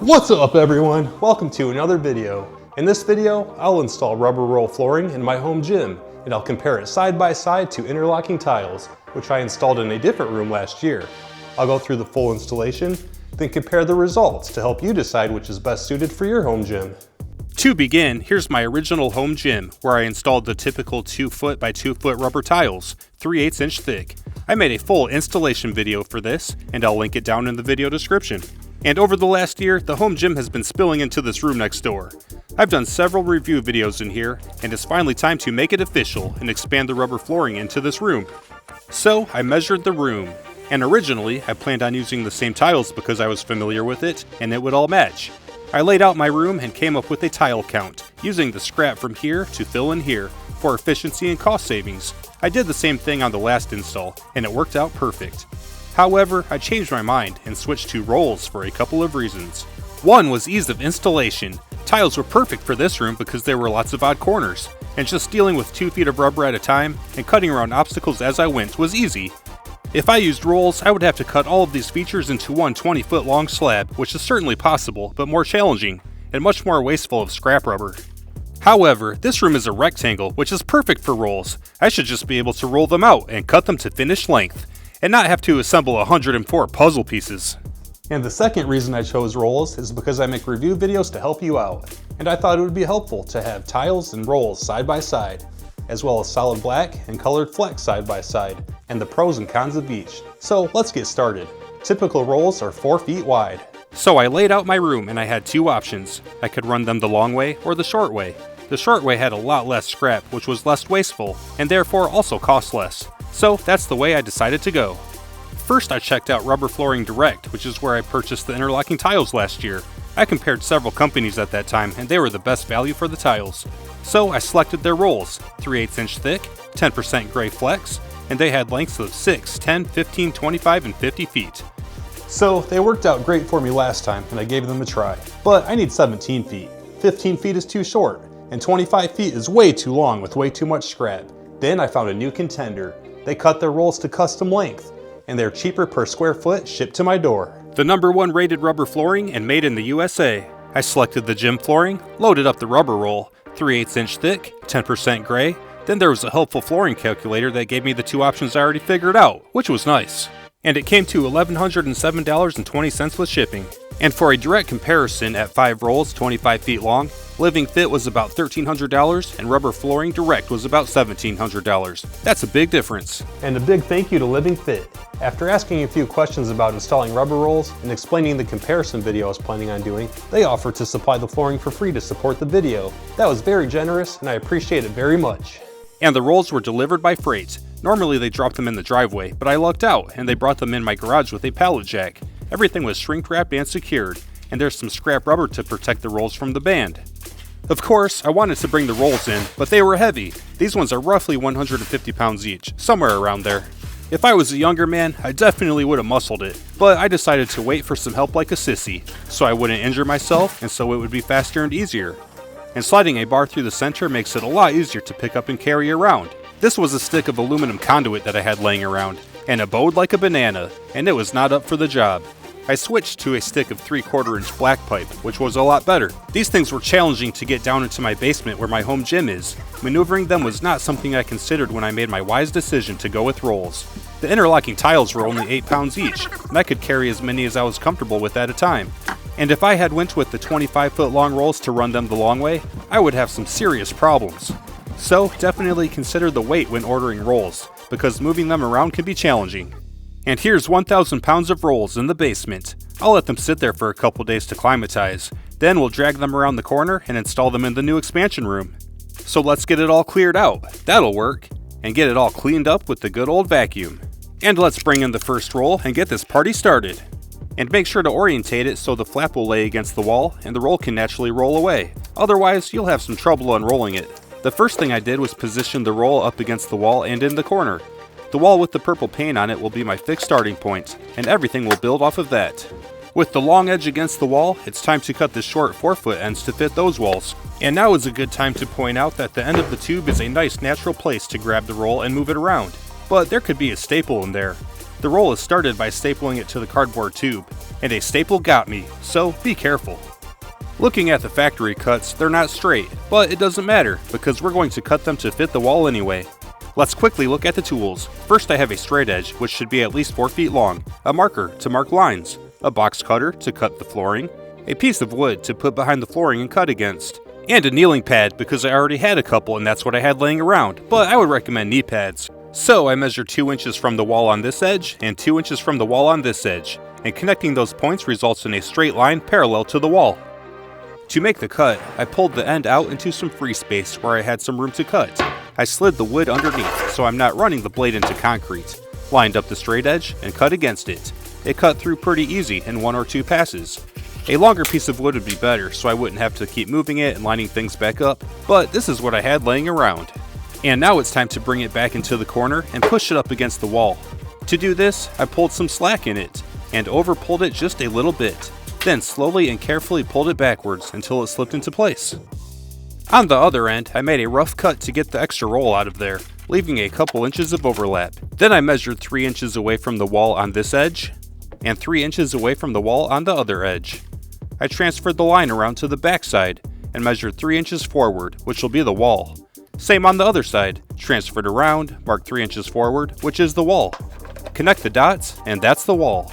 What's up everyone? Welcome to another video. In this video, I'll install rubber roll flooring in my home gym, and I'll compare it side by side to interlocking tiles, which I installed in a different room last year. I'll go through the full installation, then compare the results to help you decide which is best suited for your home gym. To begin, here's my original home gym, where I installed the typical 2 foot by 2 foot rubber tiles, 3/8 inch thick. I made a full installation video for this, and I'll link it down in the video description. And over the last year, the home gym has been spilling into this room next door. I've done several review videos in here, and it's finally time to make it official and expand the rubber flooring into this room. So I measured the room, and originally I planned on using the same tiles because I was familiar with it and it would all match. I laid out my room and came up with a tile count, using the scrap from here to fill in here for efficiency and cost savings. I did the same thing on the last install, and it worked out perfect. However, I changed my mind and switched to rolls for a couple of reasons. One was ease of installation. Tiles were perfect for this room because there were lots of odd corners, and just dealing with 2 feet of rubber at a time and cutting around obstacles as I went was easy. If I used rolls, I would have to cut all of these features into one 20-foot long slab, which is certainly possible, but more challenging, and much more wasteful of scrap rubber. However, this room is a rectangle, which is perfect for rolls. I should just be able to roll them out and cut them to finished length, and not have to assemble 104 puzzle pieces. And the second reason I chose rolls is because I make review videos to help you out, and I thought it would be helpful to have tiles and rolls side by side, as well as solid black and colored flex side by side, and the pros and cons of each. So let's get started. Typical rolls are 4 feet wide. So I laid out my room and I had 2 options. I could run them the long way or the short way. The short way had a lot less scrap, which was less wasteful, and therefore also cost less. So that's the way I decided to go. First, I checked out Rubber Flooring Direct, which is where I purchased the interlocking tiles last year. I compared several companies at that time, and they were the best value for the tiles. So I selected their rolls, 3/8 inch thick, 10% gray flex, and they had lengths of 6, 10, 15, 25, and 50 feet. So they worked out great for me last time, and I gave them a try. But I need 17 feet. 15 feet is too short, and 25 feet is way too long with way too much scrap. Then I found a new contender. They cut their rolls to custom length, and they're cheaper per square foot shipped to my door. The #1 rated rubber flooring and made in the USA. I selected the gym flooring, loaded up the rubber roll, 3/8 inch thick, 10% gray. Then there was a helpful flooring calculator that gave me the 2 options I already figured out, which was nice. And it came to $1,107.20 with shipping. And for a direct comparison, at 5 rolls, 25 feet long, LivingFit was about $1,300 and Rubber Flooring Direct was about $1,700. That's a big difference. And a big thank you to LivingFit. After asking a few questions about installing rubber rolls and explaining the comparison video I was planning on doing, they offered to supply the flooring for free to support the video. That was very generous, and I appreciate it very much. And the rolls were delivered by freight. Normally they dropped them in the driveway, but I lucked out and they brought them in my garage with a pallet jack. Everything was shrink wrapped and secured, and there's some scrap rubber to protect the rolls from the band. Of course, I wanted to bring the rolls in, but they were heavy. These ones are roughly 150 pounds each, somewhere around there. If I was a younger man, I definitely would have muscled it, but I decided to wait for some help like a sissy, so I wouldn't injure myself and so it would be faster and easier. And sliding a bar through the center makes it a lot easier to pick up and carry around. This was a stick of aluminum conduit that I had laying around, and it bowed like a banana, and it was not up for the job. I switched to a stick of 3/4 inch black pipe, which was a lot better. These things were challenging to get down into my basement where my home gym is. Maneuvering them was not something I considered when I made my wise decision to go with rolls. The interlocking tiles were only 8 pounds each, and I could carry as many as I was comfortable with at a time. And if I had went with the 25-foot long rolls to run them the long way, I would have some serious problems. So definitely consider the weight when ordering rolls, because moving them around can be challenging. And here's 1,000 pounds of rolls in the basement. I'll let them sit there for a couple days to climatize. Then we'll drag them around the corner and install them in the new expansion room. So let's get it all cleared out. That'll work. And get it all cleaned up with the good old vacuum. And let's bring in the first roll and get this party started. And make sure to orientate it so the flap will lay against the wall and the roll can naturally roll away. Otherwise, you'll have some trouble unrolling it. The first thing I did was position the roll up against the wall and in the corner. The wall with the purple paint on it will be my fixed starting point, and everything will build off of that. With the long edge against the wall, it's time to cut the short 4-foot ends to fit those walls. And now is a good time to point out that the end of the tube is a nice natural place to grab the roll and move it around. But there could be a staple in there. The roll is started by stapling it to the cardboard tube, and a staple got me, so be careful. Looking at the factory cuts, they're not straight, but it doesn't matter because we're going to cut them to fit the wall anyway. Let's quickly look at the tools. First I have a straight edge, which should be at least 4 feet long, a marker to mark lines, a box cutter to cut the flooring, a piece of wood to put behind the flooring and cut against, and a kneeling pad because I already had a couple and that's what I had laying around, but I would recommend knee pads. So I measured 2 inches from the wall on this edge and 2 inches from the wall on this edge, and connecting those points results in a straight line parallel to the wall. To make the cut, I pulled the end out into some free space where I had some room to cut. I slid the wood underneath so I'm not running the blade into concrete, lined up the straight edge, and cut against it. It cut through pretty easy in 1 or 2 passes. A longer piece of wood would be better so I wouldn't have to keep moving it and lining things back up, but this is what I had laying around. And now it's time to bring it back into the corner and push it up against the wall. To do this, I pulled some slack in it, and over pulled it just a little bit. Then slowly and carefully pulled it backwards until it slipped into place. On the other end, I made a rough cut to get the extra roll out of there, leaving a couple inches of overlap. Then I measured 3 inches away from the wall on this edge, and 3 inches away from the wall on the other edge. I transferred the line around to the back side, and measured 3 inches forward, which will be the wall. Same on the other side, transferred around, marked 3 inches forward, which is the wall. Connect the dots, and that's the wall.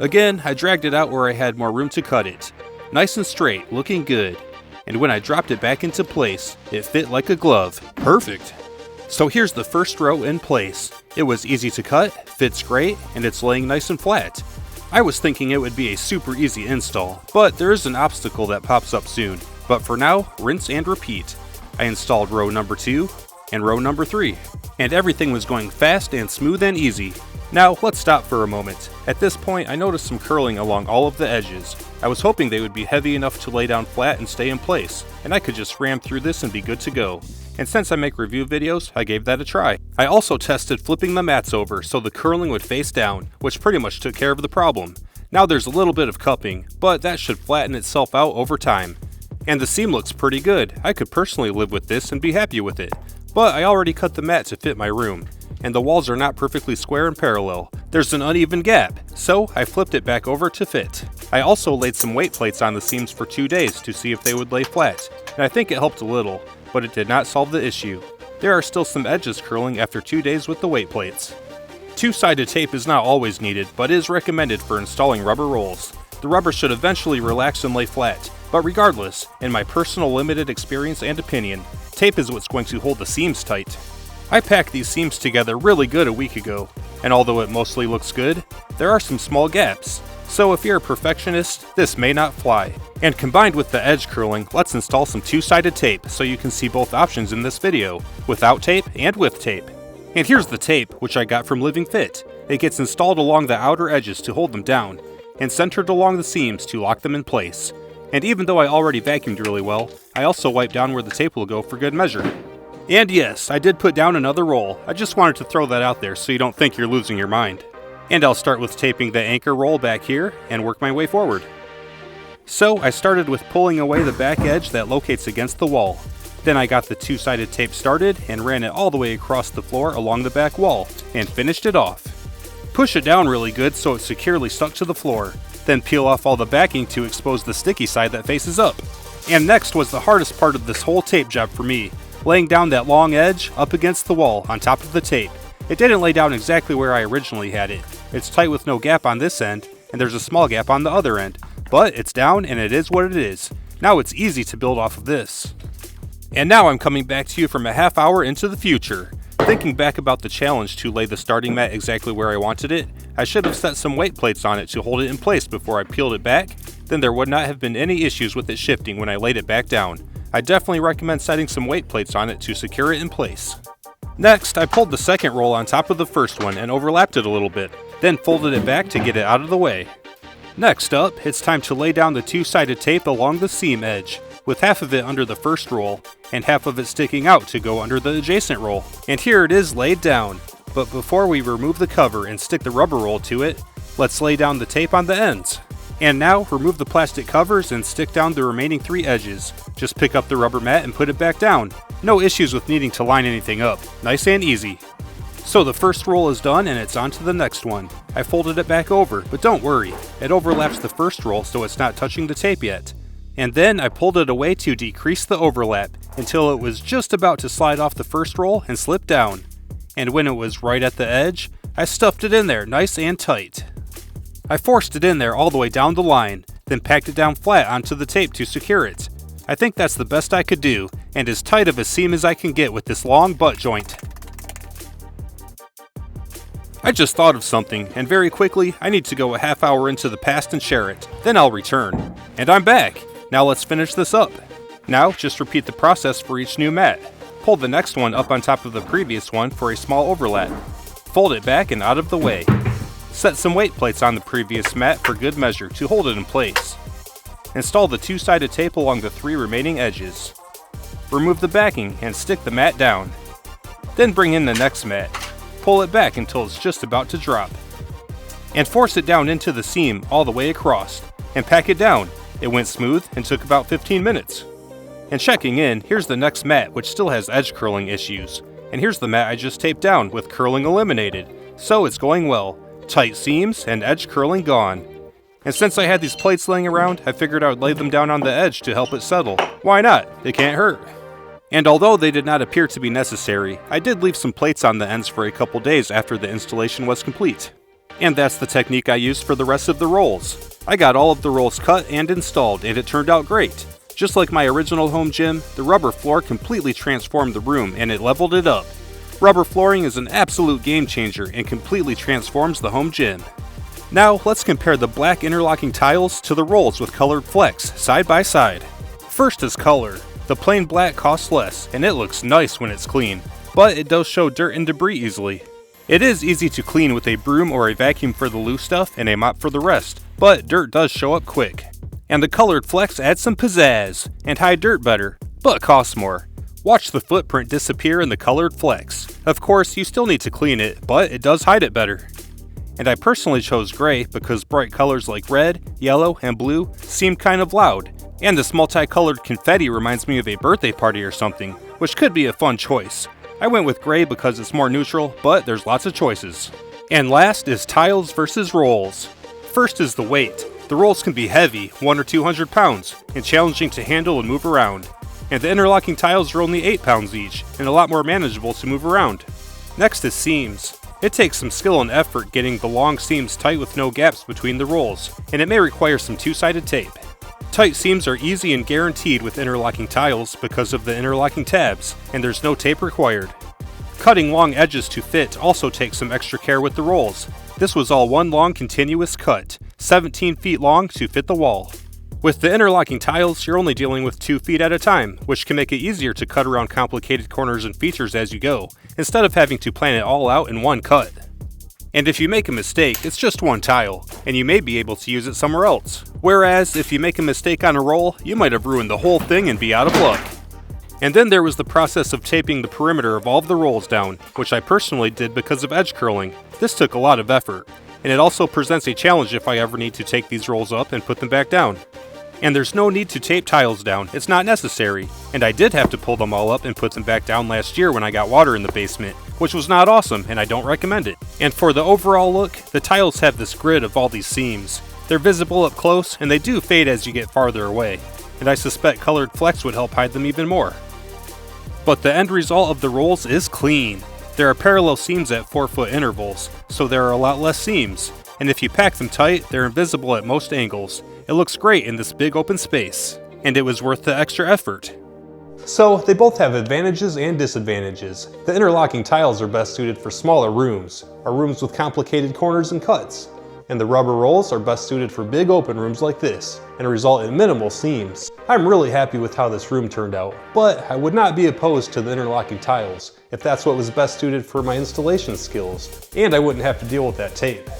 Again, I dragged it out where I had more room to cut it. Nice and straight, looking good. And when I dropped it back into place, it fit like a glove. Perfect! So here's the first row in place. It was easy to cut, fits great, and it's laying nice and flat. I was thinking it would be a super easy install, but there is an obstacle that pops up soon. But for now, rinse and repeat. I installed row number 2 and row number 3, and everything was going fast and smooth and easy. Now, let's stop for a moment. At this point, I noticed some curling along all of the edges. I was hoping they would be heavy enough to lay down flat and stay in place, and I could just ram through this and be good to go. And since I make review videos, I gave that a try. I also tested flipping the mats over so the curling would face down, which pretty much took care of the problem. Now there's a little bit of cupping, but that should flatten itself out over time. And the seam looks pretty good. I could personally live with this and be happy with it. But I already cut the mat to fit my room, and the walls are not perfectly square and parallel. There's an uneven gap, so I flipped it back over to fit. I also laid some weight plates on the seams for 2 days to see if they would lay flat, and I think it helped a little, but it did not solve the issue. There are still some edges curling after 2 days with the weight plates. 2-sided tape is not always needed, but is recommended for installing rubber rolls. The rubber should eventually relax and lay flat, but regardless, in my personal limited experience and opinion, tape is what's going to hold the seams tight. I packed these seams together really good a week ago, and although it mostly looks good, there are some small gaps. So if you're a perfectionist, this may not fly. And combined with the edge curling, let's install some 2-sided tape so you can see both options in this video, without tape and with tape. And here's the tape, which I got from LivingFit. It gets installed along the outer edges to hold them down, and centered along the seams to lock them in place. And even though I already vacuumed really well, I also wiped down where the tape will go for good measure. And yes, I did put down another roll. I just wanted to throw that out there so you don't think you're losing your mind. And I'll start with taping the anchor roll back here and work my way forward. So I started with pulling away the back edge that locates against the wall. Then I got the 2-sided tape started and ran it all the way across the floor along the back wall and finished it off. Push it down really good so it's securely stuck to the floor. Then peel off all the backing to expose the sticky side that faces up. And next was the hardest part of this whole tape job for me, laying down that long edge up against the wall on top of the tape. It didn't lay down exactly where I originally had it. It's tight with no gap on this end, and there's a small gap on the other end, but it's down and it is what it is. Now it's easy to build off of this. And now I'm coming back to you from a half hour into the future. Thinking back about the challenge to lay the starting mat exactly where I wanted it, I should have set some weight plates on it to hold it in place before I peeled it back, then there would not have been any issues with it shifting when I laid it back down. I definitely recommend setting some weight plates on it to secure it in place. Next, I pulled the second roll on top of the first one and overlapped it a little bit, then folded it back to get it out of the way. Next up, it's time to lay down the 2-sided tape along the seam edge, with half of it under the first roll, and half of it sticking out to go under the adjacent roll. And here it is laid down. But before we remove the cover and stick the rubber roll to it, let's lay down the tape on the ends. And now, remove the plastic covers and stick down the remaining 3 edges. Just pick up the rubber mat and put it back down. No issues with needing to line anything up. Nice and easy. So the first roll is done and it's on to the next one. I folded it back over, but don't worry, it overlaps the first roll so it's not touching the tape yet. And then I pulled it away to decrease the overlap until it was just about to slide off the first roll and slip down. And when it was right at the edge, I stuffed it in there nice and tight. I forced it in there all the way down the line, then packed it down flat onto the tape to secure it. I think that's the best I could do, and as tight of a seam as I can get with this long butt joint. I just thought of something, and very quickly, I need to go a half hour into the past and share it. Then I'll return. And I'm back! Now let's finish this up. Now, just repeat the process for each new mat. Pull the next one up on top of the previous one for a small overlap. Fold it back and out of the way. Set some weight plates on the previous mat for good measure to hold it in place. Install the two-sided tape along the 3 remaining edges. Remove the backing and stick the mat down. Then bring in the next mat. Pull it back until it's just about to drop. And force it down into the seam all the way across. And pack it down. It went smooth and took about 15 minutes. And checking in, here's the next mat which still has edge curling issues. And here's the mat I just taped down with curling eliminated. So it's going well. Tight seams and edge curling gone. And since I had these plates laying around, I figured I would lay them down on the edge to help it settle. Why not? It can't hurt. And although they did not appear to be necessary, I did leave some plates on the ends for a couple days after the installation was complete. And that's the technique I used for the rest of the rolls. I got all of the rolls cut and installed, and it turned out great. Just like my original home gym, the rubber floor completely transformed the room and it leveled it up. Rubber flooring is an absolute game changer and completely transforms the home gym. Now let's compare the black interlocking tiles to the rolls with colored flecks side by side. First is color. The plain black costs less and it looks nice when it's clean, but it does show dirt and debris easily. It is easy to clean with a broom or a vacuum for the loose stuff and a mop for the rest, but dirt does show up quick. And the colored flecks add some pizzazz and hide dirt better, but cost more. Watch the footprint disappear in the colored flecks. Of course, you still need to clean it, but it does hide it better. And I personally chose gray because bright colors like red, yellow, and blue seem kind of loud. And this multicolored confetti reminds me of a birthday party or something, which could be a fun choice. I went with gray because it's more neutral, but there's lots of choices. And last is tiles versus rolls. First is the weight. The rolls can be heavy, 100 or 200 pounds, and challenging to handle and move around. And the interlocking tiles are only 8 pounds each, and a lot more manageable to move around. Next is seams. It takes some skill and effort getting the long seams tight with no gaps between the rolls, and it may require some two-sided tape. Tight seams are easy and guaranteed with interlocking tiles because of the interlocking tabs, and there's no tape required. Cutting long edges to fit also takes some extra care with the rolls. This was all one long continuous cut, 17 feet long to fit the wall. With the interlocking tiles, you're only dealing with 2 feet at a time, which can make it easier to cut around complicated corners and features as you go, instead of having to plan it all out in one cut. And if you make a mistake, it's just one tile, and you may be able to use it somewhere else. Whereas, if you make a mistake on a roll, you might have ruined the whole thing and be out of luck. And then there was the process of taping the perimeter of all of the rolls down, which I personally did because of edge curling. This took a lot of effort, and it also presents a challenge if I ever need to take these rolls up and put them back down. And there's no need to tape tiles down, it's not necessary, and I did have to pull them all up and put them back down last year when I got water in the basement, which was not awesome and I don't recommend it. And for the overall look, the tiles have this grid of all these seams. They're visible up close and they do fade as you get farther away, and I suspect colored flecks would help hide them even more. But the end result of the rolls is clean. There are parallel seams at 4-foot intervals, so there are a lot less seams, and if you pack them tight, they're invisible at most angles. It looks great in this big open space, and it was worth the extra effort. So they both have advantages and disadvantages. The interlocking tiles are best suited for smaller rooms, or rooms with complicated corners and cuts. And the rubber rolls are best suited for big open rooms like this, and result in minimal seams. I'm really happy with how this room turned out, but I would not be opposed to the interlocking tiles if that's what was best suited for my installation skills, and I wouldn't have to deal with that tape.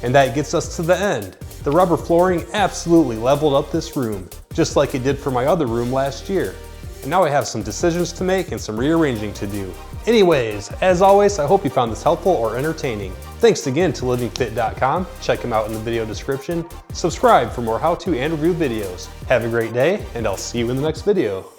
And that gets us to the end. The rubber flooring absolutely leveled up this room, just like it did for my other room last year. And now I have some decisions to make and some rearranging to do. Anyways, as always, I hope you found this helpful or entertaining. Thanks again to LivingFit.com. Check them out in the video description. Subscribe for more how-to and review videos. Have a great day, and I'll see you in the next video.